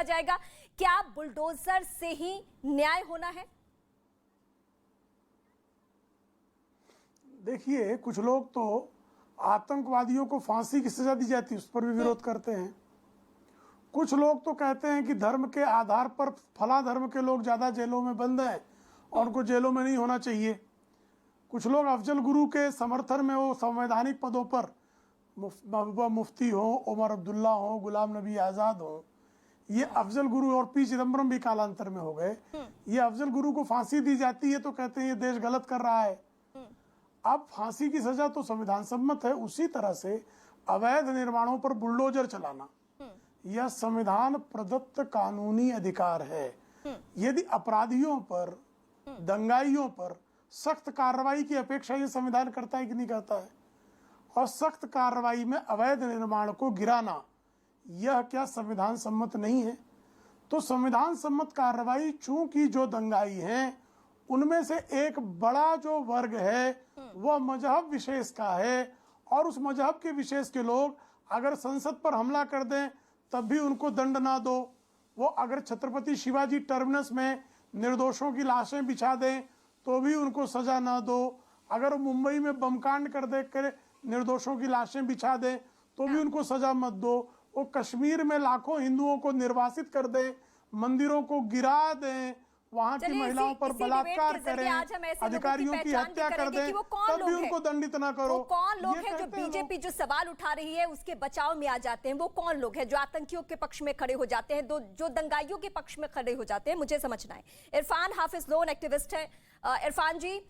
जाएगा? क्या बुलडोजर से ही न्याय होना है? देखिए, कुछ लोग तो आतंकवादियों को फांसी की सजा दी जाती है उस पर भी विरोध करते हैं। कुछ लोग तो कहते हैं कि धर्म के आधार पर फला धर्म के लोग ज्यादा जेलों में बंद हैं और उनको जेलों में नहीं होना चाहिए। कुछ लोग अफजल गुरु के समर्थन में वो संवैधानिक पदों पर महबूबा मुफ्ती हो, उमर अब्दुल्ला हो, गुलाम नबी आज़ाद हो, ये अफजल गुरु और पी चिदम्बरम भी कालांतर में हो गए। ये अफजल गुरु को फांसी दी जाती है तो कहते हैं ये देश गलत कर रहा है। अब फांसी की सजा तो संविधान सम्मत है, उसी तरह से अवैध निर्माणों पर बुलडोजर चलाना यह संविधान प्रदत्त कानूनी अधिकार है। यदि अपराधियों पर, दंगाइयों पर सख्त कार्रवाई की अपेक्षा यह संविधान करता है कि नहीं करता है? और सख्त कार्रवाई में अवैध निर्माण को गिराना यह क्या संविधान सम्मत नहीं है? तो संविधान सम्मत कार्रवाई, चूंकि जो दंगाई हैं उनमें से एक बड़ा जो वर्ग है वह मजहब विशेष का है, और उस मजहब के विशेष के लोग अगर संसद पर हमला कर दें तब भी उनको दंड ना दो। वो अगर छत्रपति शिवाजी टर्मिनस में निर्दोषों की लाशें बिछा दें तो भी उनको सजा ना दो। अगर मुंबई में बमकांड कर दे कर निर्दोषों की लाशें बिछा दें तो भी उनको सजा मत दो। वो कश्मीर में लाखों हिंदुओं को निर्वासित कर दें, मंदिरों को गिरा दें, वहां की महिलाओं पर बलात्कार करें, अधिकारियों की हत्या कर दें, तब भी उनको दंडित ना करो। वो कौन लोग हैं जो बीजेपी जो सवाल उठा रही है उसके बचाव में आ जाते हैं? वो कौन लोग हैं जो आतंकियों के पक्ष में खड़े हो जाते हैं, जो दंगाइयों के पक्ष में खड़े हो जाते हैं? मुझे समझना है। इरफान हाफिज लोन एक्टिविस्ट है। इरफान जी,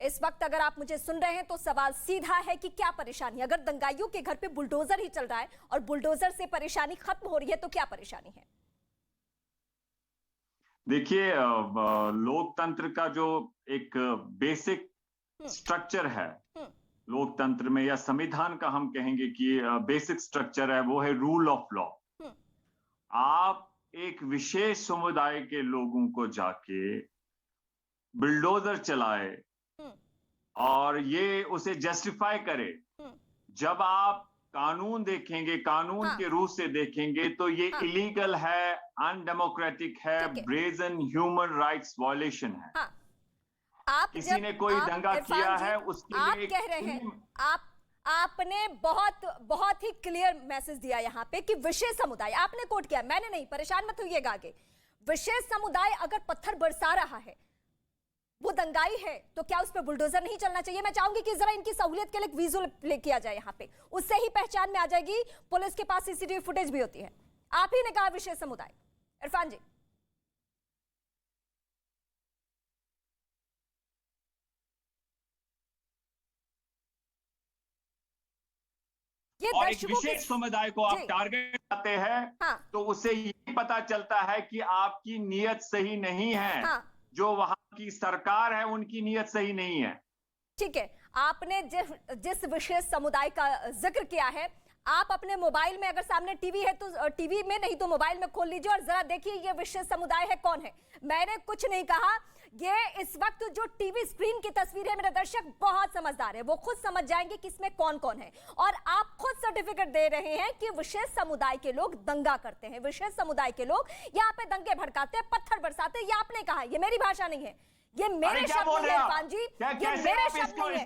इस वक्त अगर आप मुझे सुन रहे हैं तो सवाल सीधा है कि क्या परेशानी? अगर दंगाइयों के घर पे बुलडोजर ही चल रहा है और बुलडोजर से परेशानी खत्म हो रही है तो क्या परेशानी है? देखिए, लोकतंत्र का जो एक बेसिक स्ट्रक्चर है लोकतंत्र में, या संविधान का हम कहेंगे कि बेसिक स्ट्रक्चर है, वो है रूल ऑफ लॉ। आप एक विशेष समुदाय के लोगों को जाके बुलडोजर चलाए और ये उसे जस्टिफाई करे। जब आप कानून देखेंगे, कानून के रूप से देखेंगे तो ये इलीगल है, अनडेमोक्रेटिक है, ब्रेजन ह्यूमन राइट्स वायलेशन है। आप किसी ने कोई दंगा किया है उसके आप लिए कह रहे हैं, आपने बहुत ही क्लियर मैसेज दिया यहाँ पे कि विशेष समुदाय, आपने कोट किया, मैंने नहीं, परेशान मत होइएगा आगे। विशेष समुदाय अगर पत्थर बरसा रहा है, वो दंगाई है, तो क्या उस पर बुलडोजर नहीं चलना चाहिए? मैं चाहूंगी कि जरा इनकी सहूलियत के लिए विजुअल प्ले किया जाए यहाँ पे, उससे ही पहचान में आ जाएगी। पुलिस के पास सीसीटीवी फुटेज भी होती है। आप ही ने कहा विशेष समुदाय। इरफान जी, ये और एक विशेष समुदाय को आप टारगेट करते हैं तो उससे ये पता चलता है कि आपकी नीयत सही नहीं है। जो वहां की सरकार है उनकी नीयत सही नहीं है। ठीक है, आपने जिस विशेष समुदाय का जिक्र किया है, आप अपने मोबाइल में, अगर सामने टीवी है तो टीवी में, नहीं तो मोबाइल में खोल लीजिए और जरा देखिए ये विशेष समुदाय है कौन है। मैंने कुछ नहीं कहा। ये इस वक्त जो टीवी स्क्रीन की तस्वीर है, मेरे दर्शक बहुत समझदार है, वो खुद समझ जाएंगे कि इसमें कौन कौन है। और आप खुद सर्टिफिकेट दे रहे हैं कि विशेष समुदाय के लोग दंगा करते हैं, विशेष समुदाय के लोग यहाँ पे दंगे भड़काते हैं, पत्थर बरसाते हैं। ये आपने कहा, ये मेरी भाषा नहीं है, ये मेरे शब्द नहीं है इरफान जी, ये मेरे शब्द नहीं है,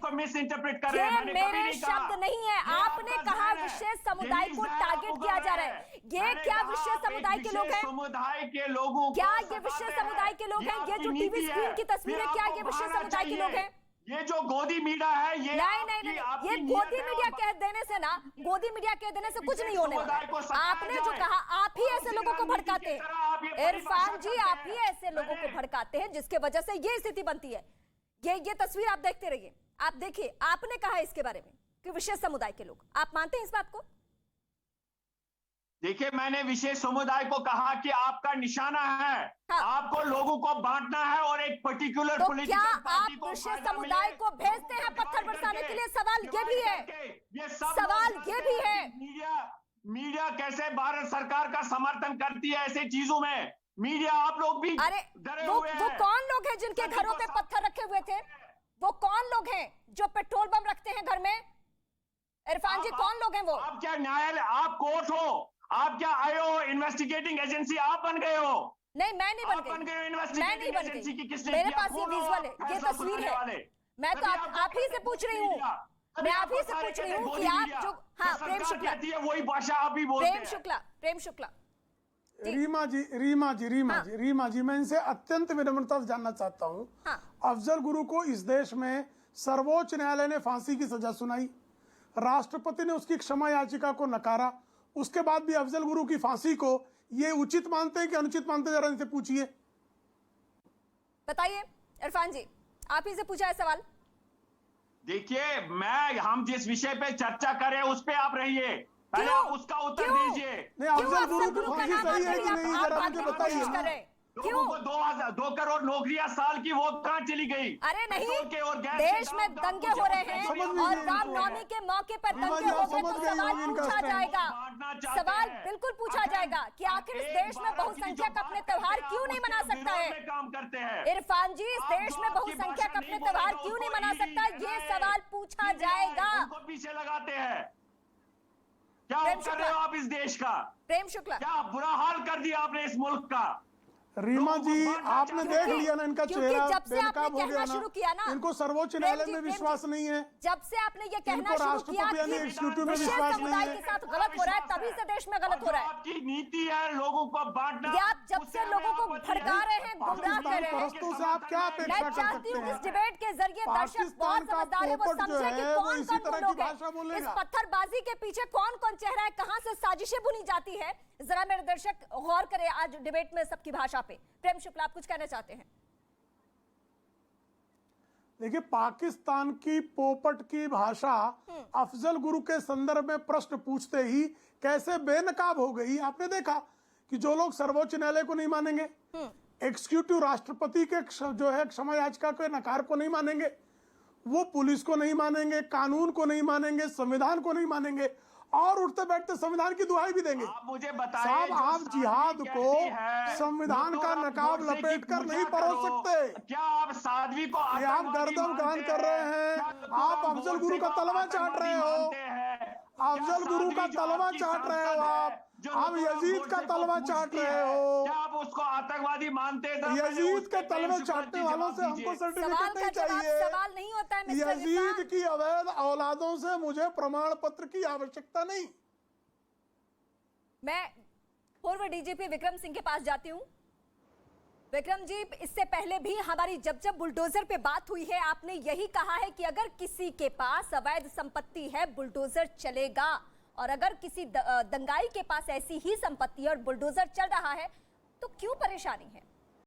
ये मेरे शब्द नहीं है। आपने कहा विशेष समुदाय को टारगेट किया जा रहा है। ये क्या विशेष समुदाय के लोग हैं? समुदाय के लोगों, क्या ये विशेष समुदाय के लोग हैं? ये जो टीवी स्क्रीन की तस्वीर है, क्या ये विशेष समुदाय के लोग हैं? ये जो गोदी मीडिया है, ये नहीं, ये गोदी मीडिया कह देने से ना, गोदी मीडिया कह देने से कुछ नहीं होने वाला। आपने जो कहा, आप ही ऐसे लोगों को भड़काते हैं इरफान जी, आप ही ऐसे लोगों को भड़काते हैं जिसके वजह से ये स्थिति बनती है। ये तस्वीर आप देखते रहिए, आप देखिए, आपने कहा इसके बारे में कि विशेष समुदाय के लोग, आप मानते हैं इस बात को? देखिए, मैंने विशेष समुदाय को कहा कि आपका निशाना है, आपको लोगों को बांटना है और एक पर्टिकुलर पॉलिटिकल पार्टी को। विशेष समुदाय को भेजते हैं पत्थर बरसाने के लिए? सवाल ये भी है, सवाल ये भी है, मीडिया कैसे भारत सरकार का समर्थन करती है ऐसे चीजों में? मीडिया, आप लोग भी डरे हुए हैं। वो कौन लोग हैं जिनके घरों पे पत्थर रखे हुए थे? वो कौन लोग हैं जो पेट्रोल बम रखते हैं घर में? इरफान जी, कौन लोग हैं वो? आप क्या न्यायालय, आप कोर्ट हो, आप क्या आए हो इन्वेस्टिगेटिंग एजेंसी? आप बन गए हो? नहीं, मैं नहीं आप बन गए हो मैं नहीं इन्वेस्टिगेटिंग बन एजेंसी की? गई। किसने मेरे किया? पास ये कौन हो विजुअल है, ये फैसला तस्वीर सुनाने है। वाले? मैं तो कभी आप ही से पूछ रही हूँ। कभी मैं आप आपको ही से सारे पूछ रही कहते हूँ हैं कि मोदी आप मीडिया। जो जो हाँ प्रेम सरकार शुक्ला, कहती है वही भाषा आप ही बोलते हैं। प्रेम शुक्ला जी। रीमा जी मैं इनसे अत्यंत विनम्रता से जानना चाहता हूँ। हाँ। अफजल गुरु को इस देश में सर्वोच्च न्यायालय ने फांसी की सजा सुनाई, राष्ट्रपति ने उसकी क्षमा याचिका को नकारा, उसके बाद भी अफजल गुरु की फांसी को ये उचित मानते हैं कि अनुचित मानते हैं? जरा इनसे पूछिए, बताइए इरफान जी, आप ही से पूछा है सवाल। देखिए, हम जिस विषय पे चर्चा करें उस पे आप रहिए, पहले क्यों? आप उसका उत्तर क्यों? दीजिए। नहीं अफजल गुरु की का फांसी नाम सही है आते कि ही नहीं, आप जरा भागने मुझे की कोशिश बताइए। कर रहे हैं। लोगों को 2 करोड़ नौकरियां साल की वो कहाँ चली गई? अरे नहीं, पेट्रोल के और गैस के देश दाम में का दंगे आपको हो रहे जब हैं समझ समझ में और नहीं रामनवमी के मौके पर रीमा दंगे जी, हो आप गए समझ तो गई सवाल होंगी इनका पूछा स्टैंड। जाएगा। बांटना चाहते सवाल हैं। बिल्कुल पूछा जाएगा कि आखिर इस देश में बहुसंख्यक अपने त्योहार क्यों नहीं मना सकता है? काम करते हैं इरफान जी, इस आप देश जो में आपकी बहुसंख्यक भाषा अपने नहीं त्योहार बोलेगा, क्यों नहीं उसको मना ईडी सकता? ये है, सवाल पूछा सीबीआई जाएगा। उनको पीछे लगाते हैं। क्या प्रेम कर रहे हो आप इस देश का? प्रेम शुक्ला, क्या बुरा हाल कर दिया आपने इस मुल्क का? रीमा जी आपने देख क्योंकि- लिया ना इनका क्योंकि चेहरा जब से आपने बेनकाब हो कहना गया शुरू किया ना, इनको सर्वोच्च प्रेम न्यायालय जी, में प्रेम विश्वास जी, नहीं है, जब से आपने ये कहना इनको शुरू किया राष्ट्रपति यानी कि एग्जीक्यूटिव में विशेष विश्वास नहीं समुदाय है। के साथ गलत हो रहा है, तभी से देश में गलत हो रहा है। आपकी नीति है लोगों को बांटना। ये आप जब उससे से हमें लोगों को आपत्ति भड़का है। रहे हैं, गुमराह कर रहे हैं। परस्तों से आप क्या अपेक्षा मैं कर चाहती सकते हूँ इस हैं? डिबेट के जरिए दर्शक पाकिस्तान बहुत का समझदार है, वो पोपट जो समझे कि है, वो कौन इसी कौन तरह वो की लोग भाषा हैं। बोलेगा। इस पत्थरबाजी के पीछे कौन कौन चेहरा है, कहां से साजिशें बुनी जाती है, जरा मेरे दर्शक गौर करें आज डिबेट में सबकी भाषा पे। प्रेम शुक्ला, आप कुछ कहना चाहते हैं? देखिए, पाकिस्तान की पोपट की भाषा अफजल गुरु के संदर्भ में प्रश्न पूछते ही कैसे बेनकाब हो गई। आपने देखा कि जो लोग सर्वोच्च न्यायालय को नहीं मानेंगे, एग्जीक्यूटिव राष्ट्रपति के जो है क्षमा याचिका के नकार को नहीं मानेंगे, वो पुलिस को नहीं मानेंगे, कानून को नहीं मानेंगे, संविधान को नहीं मानेंगे और उठते बैठते संविधान की दुहाई भी देंगे। आप मुझे बताइए, साहब, जो आप सादगी जिहाद कहती को है, संविधान वो का तो आप नकाब गोडसे की लपेट कर पूजा नहीं परोस करो। सकते। क्या आप साध्वी को ये आप आतंकवादी गर्दन मानते गान कर रहे हैं, क्या आप तुम अफजल गोडसे गुरु का को तलवा चाट आतंकवादी रहे हो, मानते हैं? अफजल गुरु का साध्वी जो तलवा आपकी चाट रहे हो, सांसद है, जो आप नुपुर यजीद का गोडसे को तलवा चाट पूजती रहे है, हो। क्या आप उसको आतंकवादी मानते हैं? जरा पहले यजीद उस के पे तलवे प्रेम शुक्ला चाटने जी वालों जवाब से हमको दीजिए। सवाल सर्टिफिकेट का नहीं जवाब चाहिए। सवाल नहीं होता है मिस्टर यजीद इरफान। की अवैध औलादों से मुझे प्रमाण पत्र की आवश्यकता नहीं। मैं पूर्व डीजीपी विक्रम सिंह के पास जाती हूँ। विक्रम जी, इससे पहले भी हमारी जब बुलडोजर पे बात हुई है, आपने यही कहा है कि अगर किसी के पास अवैध संपत्ति है बुलडोजर चलेगा, और अगर किसी दंगाई के पास ऐसी ही संपत्ति और बुलडोजर चल रहा है तो क्यों परेशानी है?